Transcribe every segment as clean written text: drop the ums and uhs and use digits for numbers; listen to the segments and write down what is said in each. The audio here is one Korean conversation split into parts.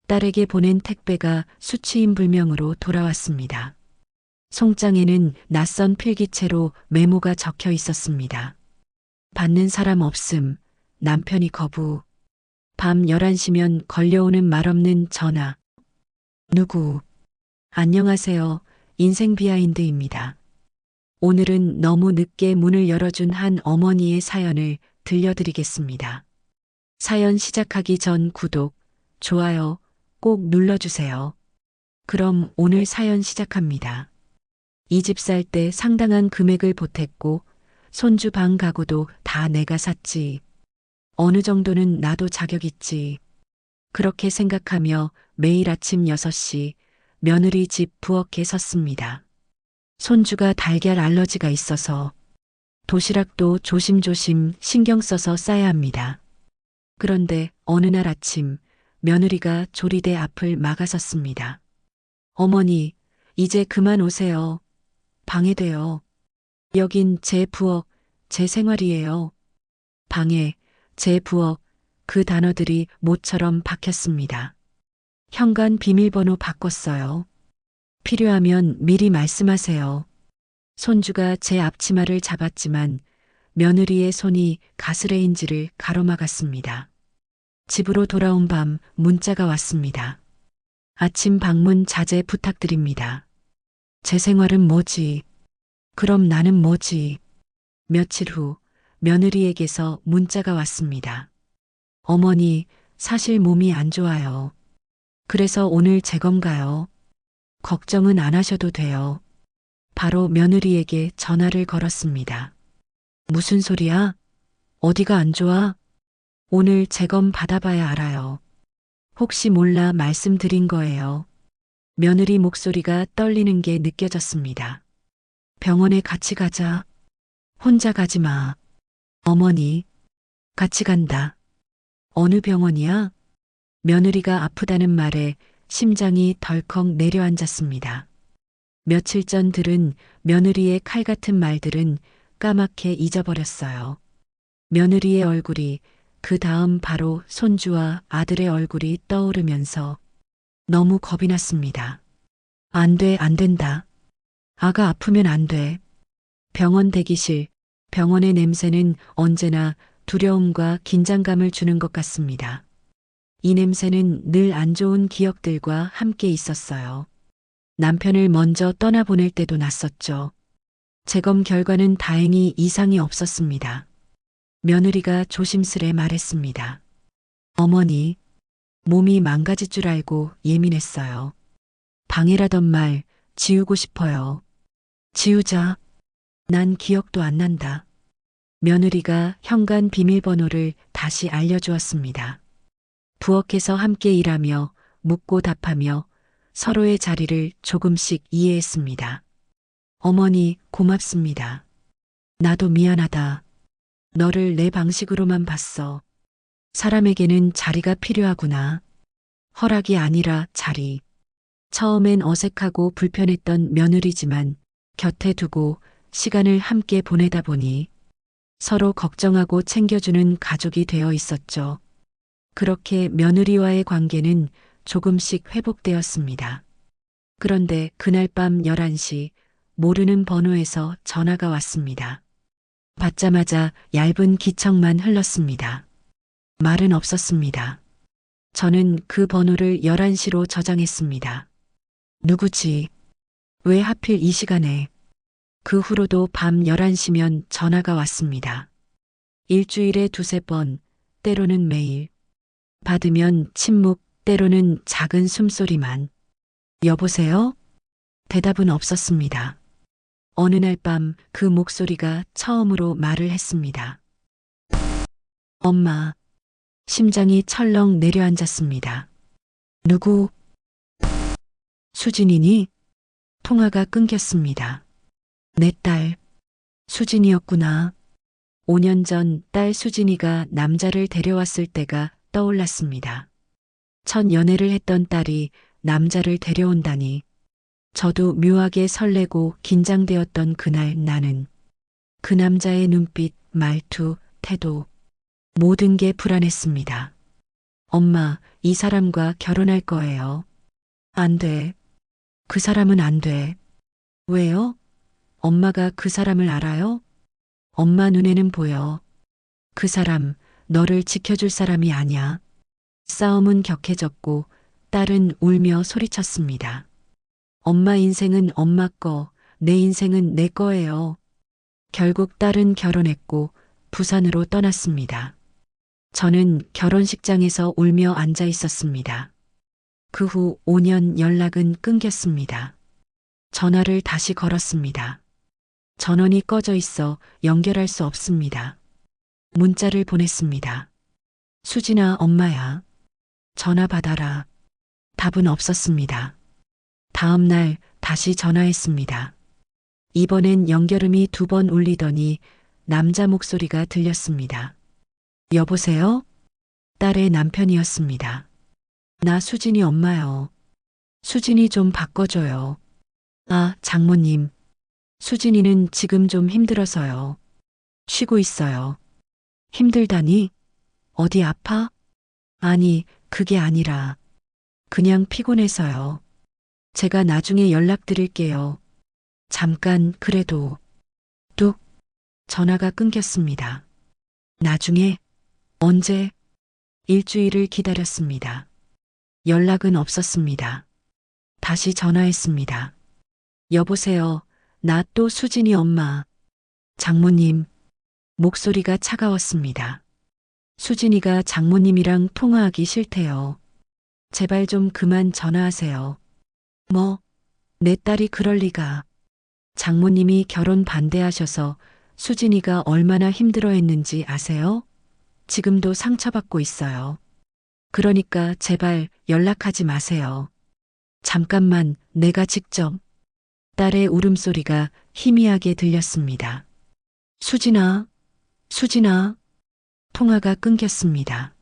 딸에게 보낸 택배가 수취인 불명으로 돌아왔습니다. 송장에는 낯선 필기체로 메모가 적혀 있었습니다. 받는 사람 없음, 남편이 거부. 밤 11시면 걸려오는 말없는 전화. 누구? 안녕하세요. 인생 비하인드입니다. 오늘은 너무 늦게 문을 열어준 한 어머니의 사연을 들려드리겠습니다. 사연 시작하기 전 구독, 좋아요 꼭 눌러주세요. 그럼 오늘 사연 시작합니다. 이 집 살 때 상당한 금액을 보탰고 손주 방 가구도 다 내가 샀지. 어느 정도는 나도 자격 있지. 그렇게 생각하며 매일 아침 6시 며느리 집 부엌에 섰습니다. 손주가 달걀 알러지가 있어서 도시락도 조심조심 신경 써서 싸야 합니다. 그런데 어느 날 아침 며느리가 조리대 앞을 막아섰습니다. 어머니, 이제 그만 오세요. 방해돼요. 여긴 제 부엌, 제 생활이에요. 방해, 제 부엌, 그 단어들이 못처럼 박혔습니다. 현관 비밀번호 바꿨어요. 필요하면 미리 말씀하세요. 손주가 제 앞치마를 잡았지만 며느리의 손이 가스레인지를 가로막았습니다. 집으로 돌아온 밤 문자가 왔습니다. 아침 방문 자제 부탁드립니다. 제 생활은 뭐지? 그럼 나는 뭐지? 며칠 후 며느리에게서 문자가 왔습니다. 어머니, 사실 몸이 안 좋아요. 그래서 오늘 재검 가요. 걱정은 안 하셔도 돼요. 바로 며느리에게 전화를 걸었습니다. 무슨 소리야? 어디가 안 좋아? 오늘 재검 받아봐야 알아요. 혹시 몰라 말씀드린 거예요. 며느리 목소리가 떨리는 게 느껴졌습니다. 병원에 같이 가자. 혼자 가지 마. 어머니, 같이 간다. 어느 병원이야? 며느리가 아프다는 말에 심장이 덜컥 내려앉았습니다. 며칠 전 들은 며느리의 칼 같은 말들은 까맣게 잊어버렸어요. 며느리의 얼굴이 그 다음 바로 손주와 아들의 얼굴이 떠오르면서 너무 겁이 났습니다. 안 돼, 안 된다. 아가 아프면 안 돼. 병원 대기실, 병원의 냄새는 언제나 두려움과 긴장감을 주는 것 같습니다. 이 냄새는 늘 안 좋은 기억들과 함께 있었어요. 남편을 먼저 떠나보낼 때도 났었죠. 재검 결과는 다행히 이상이 없었습니다. 며느리가 조심스레 말했습니다. 어머니, 몸이 망가질 줄 알고 예민했어요. 방해라던 말 지우고 싶어요. 지우자. 난 기억도 안 난다. 며느리가 현관 비밀번호를 다시 알려주었습니다. 부엌에서 함께 일하며 묻고 답하며 서로의 자리를 조금씩 이해했습니다. 어머니, 고맙습니다. 나도 미안하다. 너를 내 방식으로만 봤어. 사람에게는 자리가 필요하구나. 허락이 아니라 자리. 처음엔 어색하고 불편했던 며느리지만 곁에 두고 시간을 함께 보내다 보니 서로 걱정하고 챙겨주는 가족이 되어 있었죠. 그렇게 며느리와의 관계는 조금씩 회복되었습니다. 그런데 그날 밤 11시 모르는 번호에서 전화가 왔습니다. 받자마자 얇은 기척만 흘렀습니다. 말은 없었습니다. 저는 그 번호를 11시로 저장했습니다. 누구지? 왜 하필 이 시간에? 그 후로도 밤 11시면 전화가 왔습니다. 일주일에 두세 번, 때로는 매일. 받으면 침묵, 때로는 작은 숨소리만. 여보세요? 대답은 없었습니다. 어느 날 밤 그 목소리가 처음으로 말을 했습니다. 엄마. 심장이 철렁 내려앉았습니다. 누구? 수진이니? 통화가 끊겼습니다. 내 딸, 수진이었구나. 5년 전 딸 수진이가 남자를 데려왔을 때가 떠올랐습니다. 첫 연애를 했던 딸이 남자를 데려온다니. 저도 묘하게 설레고 긴장되었던 그날 나는 그 남자의 눈빛, 말투, 태도, 모든 게 불안했습니다. 엄마, 이 사람과 결혼할 거예요. 안 돼. 그 사람은 안 돼. 왜요? 엄마가 그 사람을 알아요? 엄마 눈에는 보여. 그 사람, 너를 지켜줄 사람이 아니야. 싸움은 격해졌고 딸은 울며 소리쳤습니다. 엄마 인생은 엄마 거, 내 인생은 내 거예요. 결국 딸은 결혼했고 부산으로 떠났습니다. 저는 결혼식장에서 울며 앉아 있었습니다. 그 후 5년 연락은 끊겼습니다. 전화를 다시 걸었습니다. 전원이 꺼져 있어 연결할 수 없습니다. 문자를 보냈습니다. 수진아, 엄마야. 전화 받아라. 답은 없었습니다. 다음 날 다시 전화했습니다. 이번엔 연결음이 2번 울리더니 남자 목소리가 들렸습니다. 여보세요? 딸의 남편이었습니다. 나 수진이 엄마요. 수진이 좀 바꿔줘요. 아, 장모님. 수진이는 지금 좀 힘들어서요. 쉬고 있어요. 힘들다니? 어디 아파? 아니, 그게 아니라 그냥 피곤해서요. 제가 나중에 연락드릴게요. 잠깐 그래도 뚝 전화가 끊겼습니다. 나중에 언제? 일주일을 기다렸습니다. 연락은 없었습니다. 다시 전화했습니다. 여보세요. 나 또 수진이 엄마. 장모님. 목소리가 차가웠습니다. 수진이가 장모님이랑 통화하기 싫대요. 제발 좀 그만 전화하세요. 뭐? 내 딸이 그럴 리가. 장모님이 결혼 반대하셔서 수진이가 얼마나 힘들어했는지 아세요? 지금도 상처받고 있어요. 그러니까 제발 연락하지 마세요. 잠깐만, 내가 직접. 딸의 울음소리가 희미하게 들렸습니다. 수진아, 수진아. 통화가 끊겼습니다.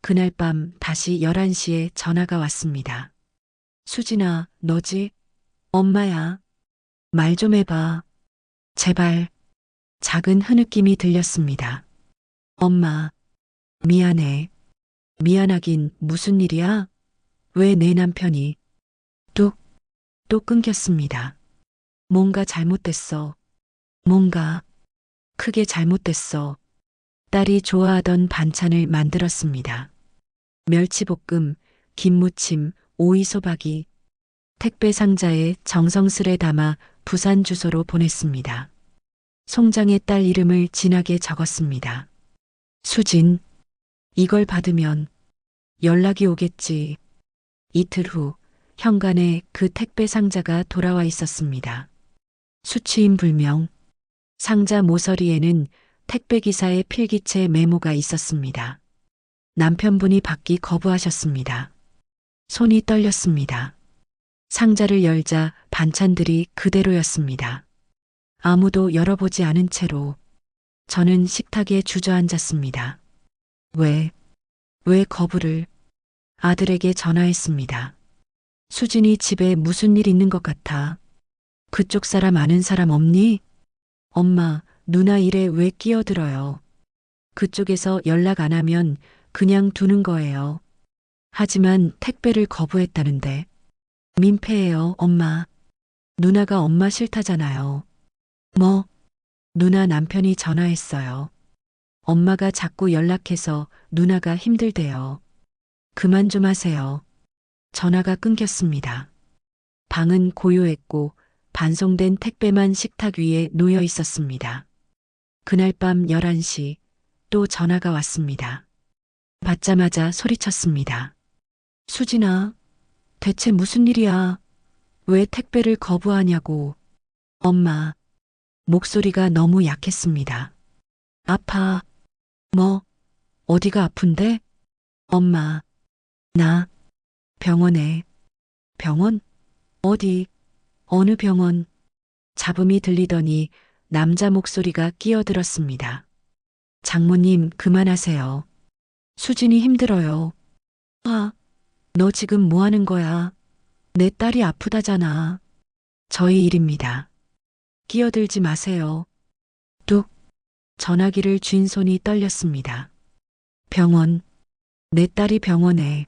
그날 밤 다시 11시에 전화가 왔습니다. 수진아, 너지? 엄마야. 말 좀 해봐. 제발. 작은 흐느낌이 들렸습니다. 엄마, 미안해. 미안하긴 무슨 일이야? 왜 내 남편이? 뚝, 또 끊겼습니다. 뭔가 잘못됐어. 뭔가 크게 잘못됐어. 딸이 좋아하던 반찬을 만들었습니다. 멸치볶음, 김무침, 오이소박이. 택배 상자에 정성스레 담아 부산 주소로 보냈습니다. 송장에 딸 이름을 진하게 적었습니다. 수진, 이걸 받으면 연락이 오겠지. 이틀 후 현관에 그 택배 상자가 돌아와 있었습니다. 수취인 불명. 상자 모서리에는 택배 기사의 필기체 메모가 있었습니다. 남편분이 받기 거부하셨습니다. 손이 떨렸습니다. 상자를 열자 반찬들이 그대로였습니다. 아무도 열어보지 않은 채로 저는 식탁에 주저앉았습니다. 왜 거부를? 아들에게 전화했습니다. 수진이 집에 무슨 일 있는 것 같아. 그쪽 사람 아는 사람 없니? 엄마, 누나 일에 왜 끼어들어요? 그쪽에서 연락 안 하면 그냥 두는 거예요. 하지만 택배를 거부했다는데. 민폐예요, 엄마. 누나가 엄마 싫다잖아요. 뭐? 누나 남편이 전화했어요. 엄마가 자꾸 연락해서 누나가 힘들대요. 그만 좀 하세요. 전화가 끊겼습니다. 방은 고요했고 반송된 택배만 식탁 위에 놓여 있었습니다. 그날 밤 11시 또 전화가 왔습니다. 받자마자 소리쳤습니다. 수진아, 대체 무슨 일이야? 왜 택배를 거부하냐고. 엄마, 목소리가 너무 약했습니다. 아파. 뭐, 어디가 아픈데? 엄마, 나 병원에. 병원? 어디? 어느 병원? 잡음이 들리더니 남자 목소리가 끼어들었습니다. 장모님, 그만하세요. 수진이 힘들어요. 아, 너 지금 뭐 하는 거야? 내 딸이 아프다잖아. 저희 일입니다. 끼어들지 마세요. 뚝. 전화기를 쥔 손이 떨렸습니다. 병원. 내 딸이 병원에.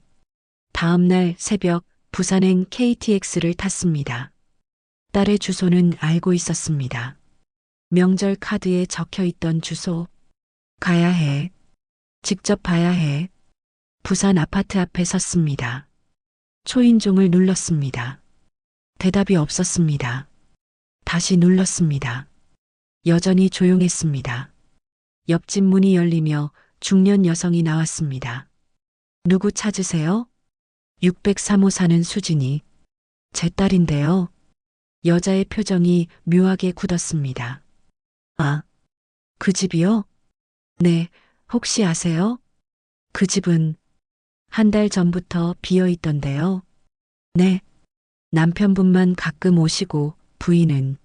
다음 날 새벽 부산행 KTX를 탔습니다. 딸의 주소는 알고 있었습니다. 명절 카드에 적혀 있던 주소. 가야 해. 직접 봐야 해. 부산 아파트 앞에 섰습니다. 초인종을 눌렀습니다. 대답이 없었습니다. 다시 눌렀습니다. 여전히 조용했습니다. 옆집 문이 열리며 중년 여성이 나왔습니다. 누구 찾으세요? 603호 사는 수진이. 제 딸인데요. 여자의 표정이 묘하게 굳었습니다. 아, 그 집이요? 네, 혹시 아세요? 그 집은 한 달 전부터 비어 있던데요. 네, 남편분만 가끔 오시고 부인은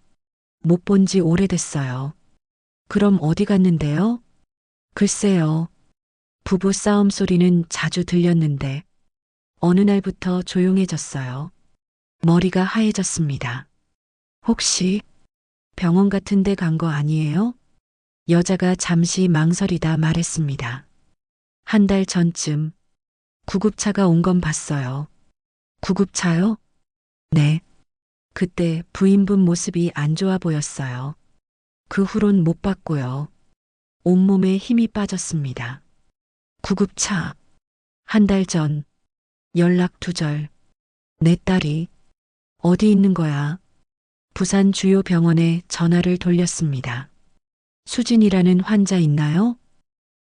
못 본 지 오래됐어요. 그럼 어디 갔는데요? 글쎄요. 부부 싸움 소리는 자주 들렸는데 어느 날부터 조용해졌어요. 머리가 하얘졌습니다. 혹시 병원 같은 데 간 거 아니에요? 여자가 잠시 망설이다 말했습니다. 한 달 전쯤 구급차가 온 건 봤어요. 구급차요? 네. 그때 부인분 모습이 안 좋아 보였어요. 그 후론 못 봤고요. 온몸에 힘이 빠졌습니다. 구급차. 한 달 전. 연락 두절. 내 딸이 어디 있는 거야? 부산 주요 병원에 전화를 돌렸습니다. 수진이라는 환자 있나요?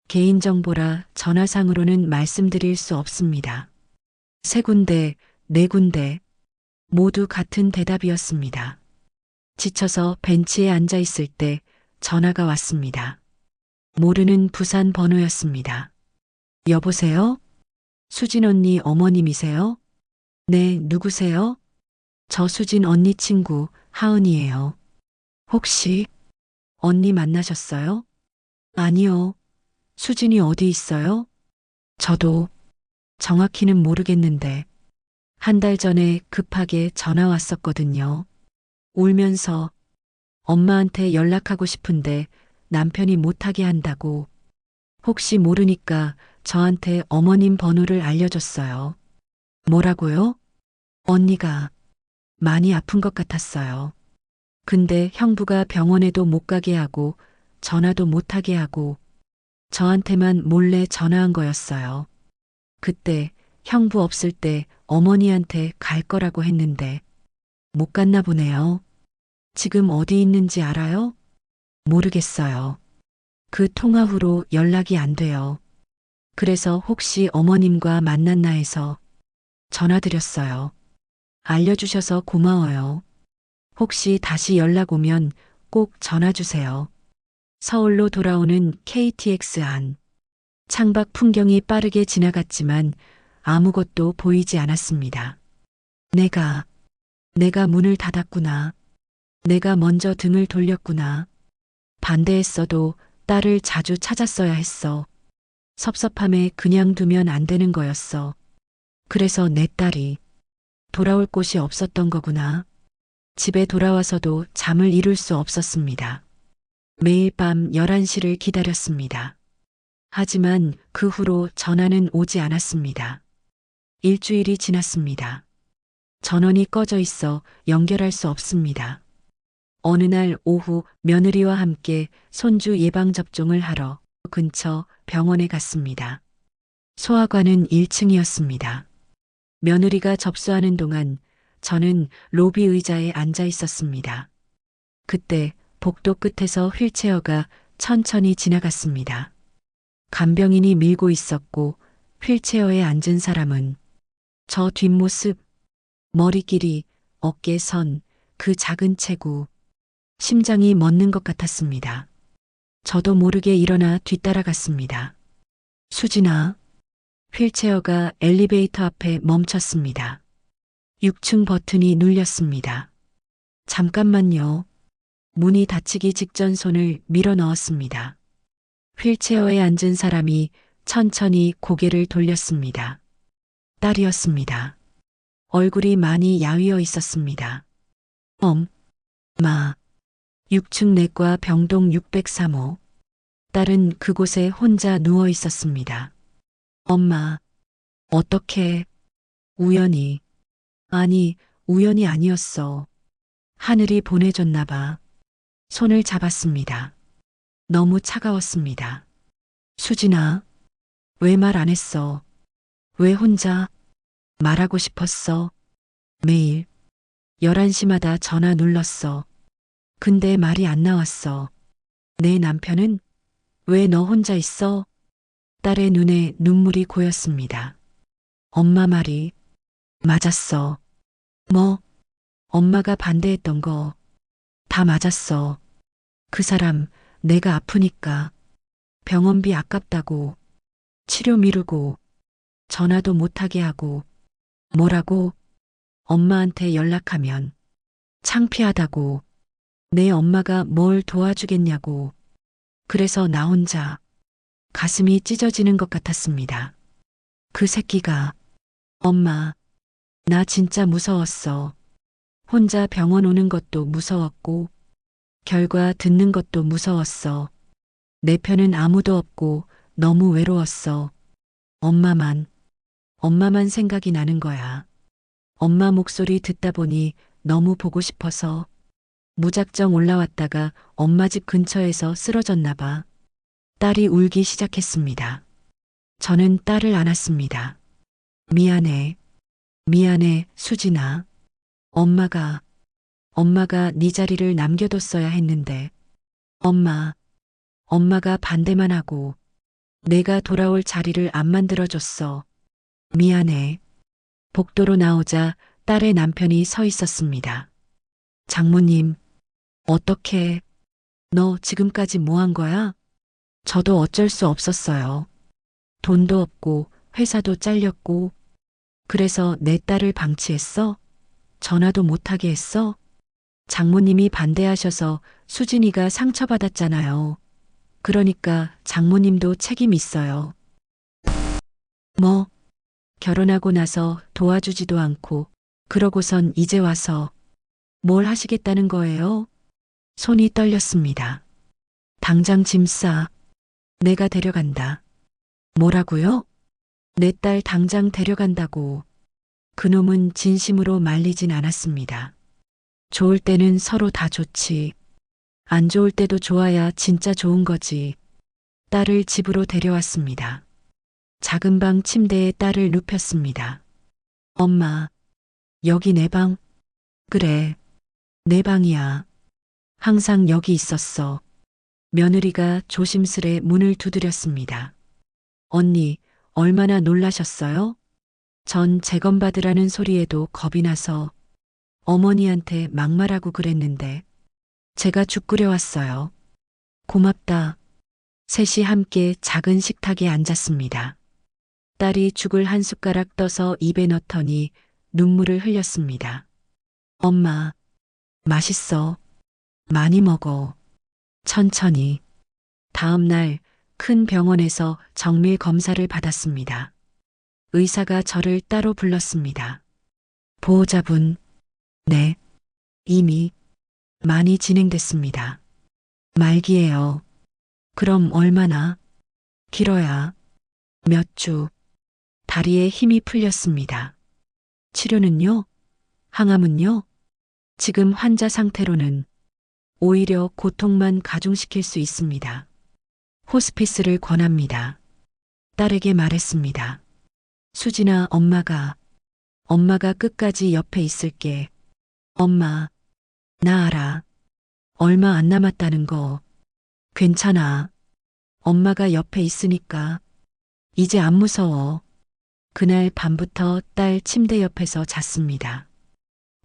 개인정보라 전화상으로는 말씀드릴 수 없습니다. 세 군데, 네 군데, 모두 같은 대답이었습니다. 지쳐서 벤치에 앉아 있을 때 전화가 왔습니다. 모르는 부산 번호였습니다. 여보세요? 수진 언니 어머님이세요? 네, 누구세요? 저 수진 언니 친구 하은이에요. 혹시 언니 만나셨어요? 아니요. 수진이 어디 있어요? 저도 정확히는 모르겠는데 한 달 전에 급하게 전화 왔었거든요. 울면서 엄마한테 연락하고 싶은데 남편이 못하게 한다고 혹시 모르니까 저한테 어머님 번호를 알려줬어요. 뭐라고요? 언니가 많이 아픈 것 같았어요. 근데 형부가 병원에도 못 가게 하고 전화도 못 하게 하고 저한테만 몰래 전화한 거였어요. 그때 형부 없을 때 어머니한테 갈 거라고 했는데 못 갔나 보네요. 지금 어디 있는지 알아요? 모르겠어요. 그 통화 후로 연락이 안 돼요. 그래서 혹시 어머님과 만났나 해서 전화드렸어요. 알려주셔서 고마워요. 혹시 다시 연락 오면 꼭 전화 주세요. 서울로 돌아오는 KTX 안. 창밖 풍경이 빠르게 지나갔지만 아무것도 보이지 않았습니다. 내가 문을 닫았구나. 내가 먼저 등을 돌렸구나. 반대했어도 딸을 자주 찾았어야 했어. 섭섭함에 그냥 두면 안 되는 거였어. 그래서 내 딸이 돌아올 곳이 없었던 거구나. 집에 돌아와서도 잠을 이룰 수 없었습니다. 매일 밤 11시를 기다렸습니다. 하지만 그 후로 전화는 오지 않았습니다. 일주일이 지났습니다. 전원이 꺼져 있어 연결할 수 없습니다. 어느 날 오후 며느리와 함께 손주 예방접종을 하러 근처 병원에 갔습니다. 소아과는 1층이었습니다. 며느리가 접수하는 동안 저는 로비 의자에 앉아 있었습니다. 그때 복도 끝에서 휠체어가 천천히 지나갔습니다. 간병인이 밀고 있었고 휠체어에 앉은 사람은 저 뒷모습, 머리 길이, 어깨 선, 그 작은 체구, 심장이 멎는 것 같았습니다. 저도 모르게 일어나 뒤따라갔습니다. 수진아. 휠체어가 엘리베이터 앞에 멈췄습니다. 6층 버튼이 눌렸습니다. 잠깐만요. 문이 닫히기 직전 손을 밀어 넣었습니다. 휠체어에 앉은 사람이 천천히 고개를 돌렸습니다. 딸이었습니다. 얼굴이 많이 야위어 있었습니다. 마. 6층 내과 병동 603호. 딸은 그곳에 혼자 누워 있었습니다. 엄마, 어떻게, 우연히, 아니, 우연이 아니었어. 하늘이 보내줬나 봐. 손을 잡았습니다. 너무 차가웠습니다. 수진아, 왜 말 안 했어? 왜 혼자 말하고 싶었어? 매일 11시마다 전화 눌렀어. 근데 말이 안 나왔어. 내 남편은 왜 너 혼자 있어? 딸의 눈에 눈물이 고였습니다. 엄마 말이 맞았어. 뭐, 엄마가 반대했던 거 다 맞았어. 그 사람 내가 아프니까 병원비 아깝다고 치료 미루고 전화도 못하게 하고 뭐라고 엄마한테 연락하면 창피하다고 내 엄마가 뭘 도와주겠냐고 그래서 나 혼자 가슴이 찢어지는 것 같았습니다. 그 새끼가 엄마 나 진짜 무서웠어. 혼자 병원 오는 것도 무서웠고 결과 듣는 것도 무서웠어. 내 편은 아무도 없고 너무 외로웠어. 엄마만, 엄마만 생각이 나는 거야. 엄마 목소리 듣다 보니 너무 보고 싶어서 무작정 올라왔다가 엄마 집 근처에서 쓰러졌나 봐. 딸이 울기 시작했습니다. 저는 딸을 안았습니다. 미안해. 미안해, 수진아. 엄마가 네 자리를 남겨뒀어야 했는데. 엄마가 반대만 하고 내가 돌아올 자리를 안 만들어줬어. 미안해. 복도로 나오자 딸의 남편이 서 있었습니다. 장모님, 어떻게, 너 지금까지 뭐 한 거야? 저도 어쩔 수 없었어요. 돈도 없고 회사도 잘렸고 그래서 내 딸을 방치했어? 전화도 못하게 했어? 장모님이 반대하셔서 수진이가 상처받았잖아요. 그러니까 장모님도 책임 있어요. 뭐, 결혼하고 나서 도와주지도 않고 그러고선 이제 와서 뭘 하시겠다는 거예요? 손이 떨렸습니다. 당장 짐 싸. 내가 데려간다. 뭐라고요? 내 딸 당장 데려간다고. 그놈은 진심으로 말리진 않았습니다. 좋을 때는 서로 다 좋지. 안 좋을 때도 좋아야 진짜 좋은 거지. 딸을 집으로 데려왔습니다. 작은 방 침대에 딸을 눕혔습니다. 엄마, 여기 내 방? 그래, 내 방이야. 항상 여기 있었어. 며느리가 조심스레 문을 두드렸습니다. 언니, 얼마나 놀라셨어요? 전 재검받으라는 소리에도 겁이 나서 어머니한테 막말하고 그랬는데 제가 죽 끓여왔어요. 고맙다. 셋이 함께 작은 식탁에 앉았습니다. 딸이 죽을 한 숟가락 떠서 입에 넣더니 눈물을 흘렸습니다. 엄마, 맛있어. 많이 먹어. 천천히. 다음 날 큰 병원에서 정밀 검사를 받았습니다. 의사가 저를 따로 불렀습니다. 보호자분, 네, 이미 많이 진행됐습니다. 말기예요. 그럼 얼마나? 길어야 몇 주. 다리에 힘이 풀렸습니다. 치료는요? 항암은요? 지금 환자 상태로는 오히려 고통만 가중시킬 수 있습니다. 호스피스를 권합니다. 딸에게 말했습니다. 수진아, 엄마가 끝까지 옆에 있을게. 엄마, 나 알아. 얼마 안 남았다는 거. 괜찮아. 엄마가 옆에 있으니까. 이제 안 무서워. 그날 밤부터 딸 침대 옆에서 잤습니다.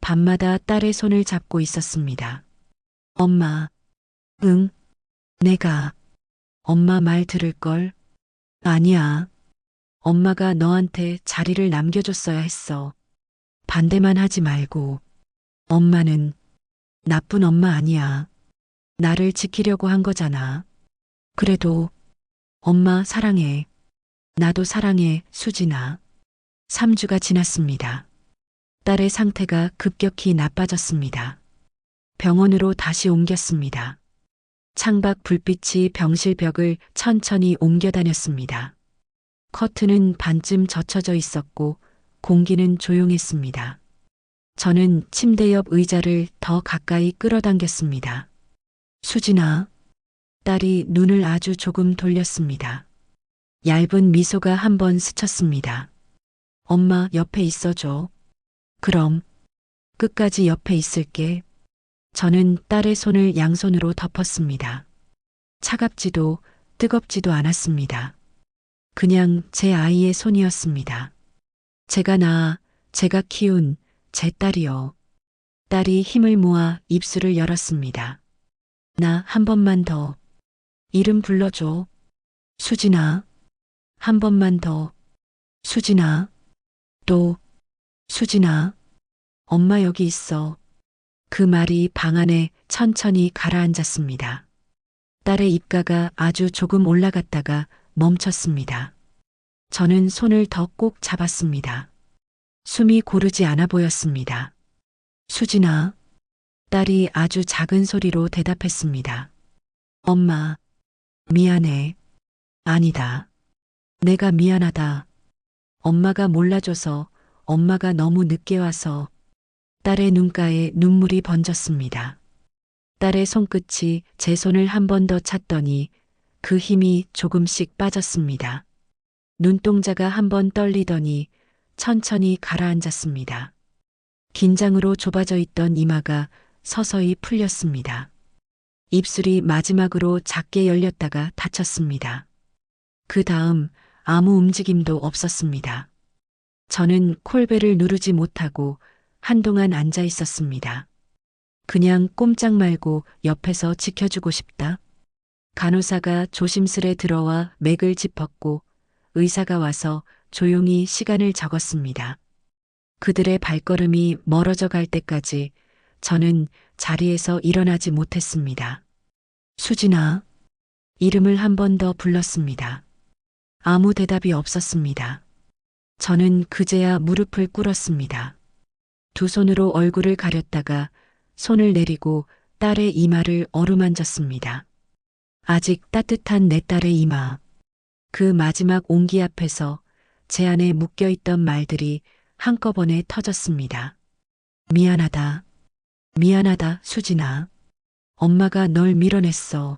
밤마다 딸의 손을 잡고 있었습니다. 엄마, 응, 내가 엄마 말 들을걸? 아니야. 엄마가 너한테 자리를 남겨줬어야 했어. 반대만 하지 말고. 엄마는 나쁜 엄마 아니야. 나를 지키려고 한 거잖아. 그래도 엄마 사랑해. 나도 사랑해, 수진아. 3주가 지났습니다. 딸의 상태가 급격히 나빠졌습니다. 병원으로 다시 옮겼습니다. 창밖 불빛이 병실 벽을 천천히 옮겨 다녔습니다. 커튼은 반쯤 젖혀져 있었고 공기는 조용했습니다. 저는 침대 옆 의자를 더 가까이 끌어당겼습니다. 수진아. 딸이 눈을 아주 조금 돌렸습니다. 얇은 미소가 한번 스쳤습니다. 엄마 옆에 있어줘. 그럼 끝까지 옆에 있을게. 저는 딸의 손을 양손으로 덮었습니다. 차갑지도 뜨겁지도 않았습니다. 그냥 제 아이의 손이었습니다. 제가 낳아 제가 키운 제 딸이요. 딸이 힘을 모아 입술을 열었습니다. 나 한 번만 더. 이름 불러줘. 수진아. 한 번만 더. 수진아. 또. 수진아. 엄마 여기 있어. 그 말이 방 안에 천천히 가라앉았습니다. 딸의 입가가 아주 조금 올라갔다가 멈췄습니다. 저는 손을 더 꼭 잡았습니다. 숨이 고르지 않아 보였습니다. 수진아. 딸이 아주 작은 소리로 대답했습니다. 엄마. 미안해. 아니다. 내가 미안하다. 엄마가 몰라줘서, 엄마가 너무 늦게 와서. 딸의 눈가에 눈물이 번졌습니다. 딸의 손끝이 제 손을 한 번 더 찼더니 그 힘이 조금씩 빠졌습니다. 눈동자가 한 번 떨리더니 천천히 가라앉았습니다. 긴장으로 좁아져 있던 이마가 서서히 풀렸습니다. 입술이 마지막으로 작게 열렸다가 닫혔습니다. 그 다음 아무 움직임도 없었습니다. 저는 콜벨을 누르지 못하고 한동안 앉아 있었습니다. 그냥 꼼짝 말고 옆에서 지켜주고 싶다. 간호사가 조심스레 들어와 맥을 짚었고 의사가 와서 조용히 시간을 적었습니다. 그들의 발걸음이 멀어져 갈 때까지 저는 자리에서 일어나지 못했습니다. 수진아. 이름을 한 번 더 불렀습니다. 아무 대답이 없었습니다. 저는 그제야 무릎을 꿇었습니다. 두 손으로 얼굴을 가렸다가 손을 내리고 딸의 이마를 어루만졌습니다. 아직 따뜻한 내 딸의 이마. 그 마지막 온기 앞에서 제 안에 묶여있던 말들이 한꺼번에 터졌습니다. 미안하다. 미안하다, 수진아. 엄마가 널 밀어냈어.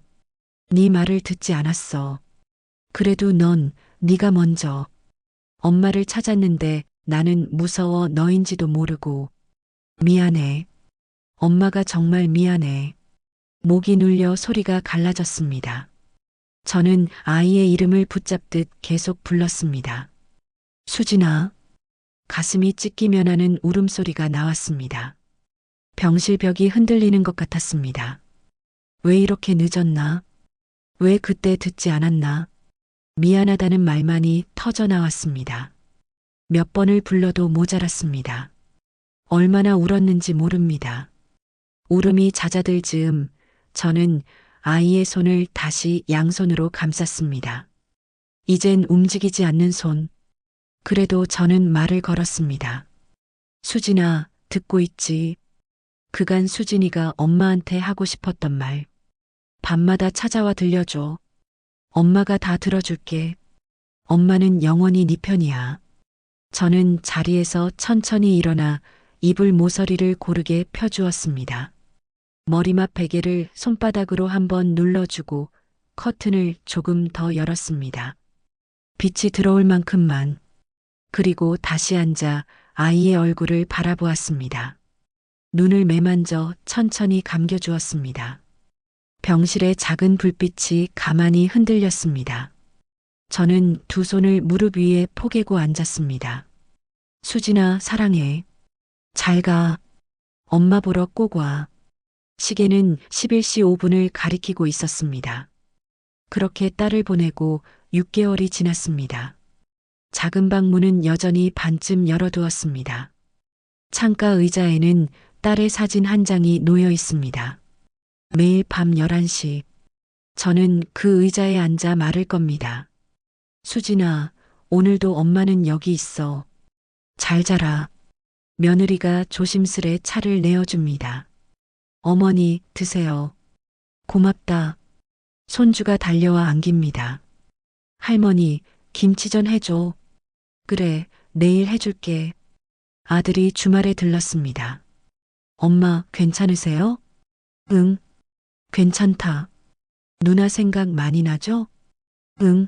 네 말을 듣지 않았어. 그래도 넌 네가 먼저. 엄마를 찾았는데 나는 무서워 너인지도 모르고. 미안해. 엄마가 정말 미안해. 목이 눌려 소리가 갈라졌습니다. 저는 아이의 이름을 붙잡듯 계속 불렀습니다. 수진아. 가슴이 찢기면 하는 울음소리가 나왔습니다. 병실 벽이 흔들리는 것 같았습니다. 왜 이렇게 늦었나? 왜 그때 듣지 않았나? 미안하다는 말만이 터져 나왔습니다. 몇 번을 불러도 모자랐습니다. 얼마나 울었는지 모릅니다. 울음이 잦아들 즈음 저는 아이의 손을 다시 양손으로 감쌌습니다. 이젠 움직이지 않는 손. 그래도 저는 말을 걸었습니다. 수진아, 듣고 있지? 그간 수진이가 엄마한테 하고 싶었던 말. 밤마다 찾아와 들려줘. 엄마가 다 들어줄게. 엄마는 영원히 네 편이야. 저는 자리에서 천천히 일어나 이불 모서리를 고르게 펴주었습니다. 머리맡 베개를 손바닥으로 한번 눌러주고 커튼을 조금 더 열었습니다. 빛이 들어올 만큼만. 그리고 다시 앉아 아이의 얼굴을 바라보았습니다. 눈을 매만져 천천히 감겨주었습니다. 병실의 작은 불빛이 가만히 흔들렸습니다. 저는 두 손을 무릎 위에 포개고 앉았습니다. 수진아, 사랑해. 잘 가. 엄마 보러 꼭 와. 시계는 11시 5분을 가리키고 있었습니다. 그렇게 딸을 보내고 6개월이 지났습니다. 작은 방 문은 여전히 반쯤 열어두었습니다. 창가 의자에는 딸의 사진 한 장이 놓여 있습니다. 매일 밤 11시 저는 그 의자에 앉아 말을 겁니다. 수진아, 오늘도 엄마는 여기 있어. 잘 자라. 며느리가 조심스레 차를 내어줍니다. 어머니, 드세요. 고맙다. 손주가 달려와 안깁니다. 할머니, 김치전 해줘. 그래, 내일 해줄게. 아들이 주말에 들렀습니다. 엄마, 괜찮으세요? 응, 괜찮다. 누나 생각 많이 나죠? 응,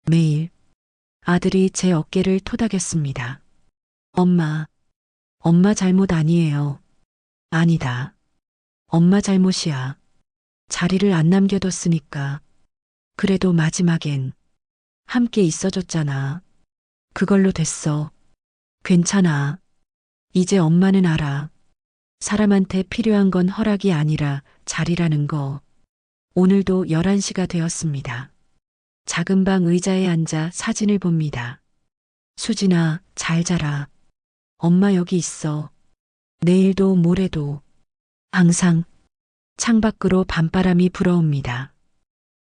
매일. 아들이 제 어깨를 토닥였습니다. 엄마, 엄마 잘못 아니에요. 아니다. 엄마 잘못이야. 자리를 안 남겨뒀으니까. 그래도 마지막엔 함께 있어줬잖아. 그걸로 됐어. 괜찮아. 이제 엄마는 알아. 사람한테 필요한 건 허락이 아니라 자리라는 거. 오늘도 11시가 되었습니다. 작은 방 의자에 앉아 사진을 봅니다. 수진아, 잘 자라. 엄마 여기 있어. 내일도 모레도. 항상. 창밖으로 밤바람이 불어옵니다.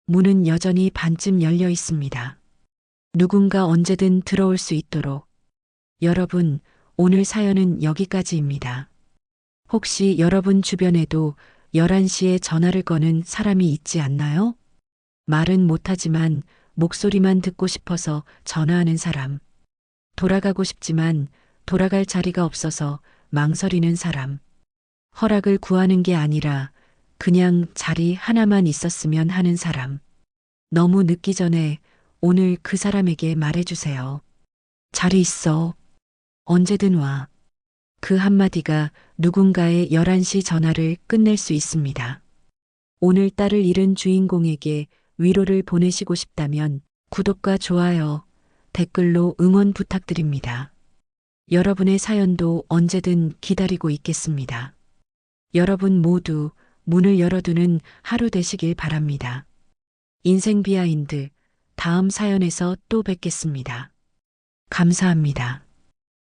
문은 여전히 반쯤 열려 있습니다. 누군가 언제든 들어올 수 있도록. 여러분, 오늘 사연은 여기까지입니다. 혹시 여러분 주변에도 11시에 전화를 거는 사람이 있지 않나요? 말은 못하지만 목소리만 듣고 싶어서 전화하는 사람. 돌아가고 싶지만 돌아갈 자리가 없어서 망설이는 사람. 허락을 구하는 게 아니라 그냥 자리 하나만 있었으면 하는 사람. 너무 늦기 전에 오늘 그 사람에게 말해주세요. 자리 있어. 언제든 와. 그 한마디가 누군가의 11시 전화를 끝낼 수 있습니다. 오늘 딸을 잃은 주인공에게 위로를 보내시고 싶다면 구독과 좋아요, 댓글로 응원 부탁드립니다. 여러분의 사연도 언제든 기다리고 있겠습니다. 여러분 모두 문을 열어두는 하루 되시길 바랍니다. 인생 비하인드 다음 사연에서 또 뵙겠습니다. 감사합니다.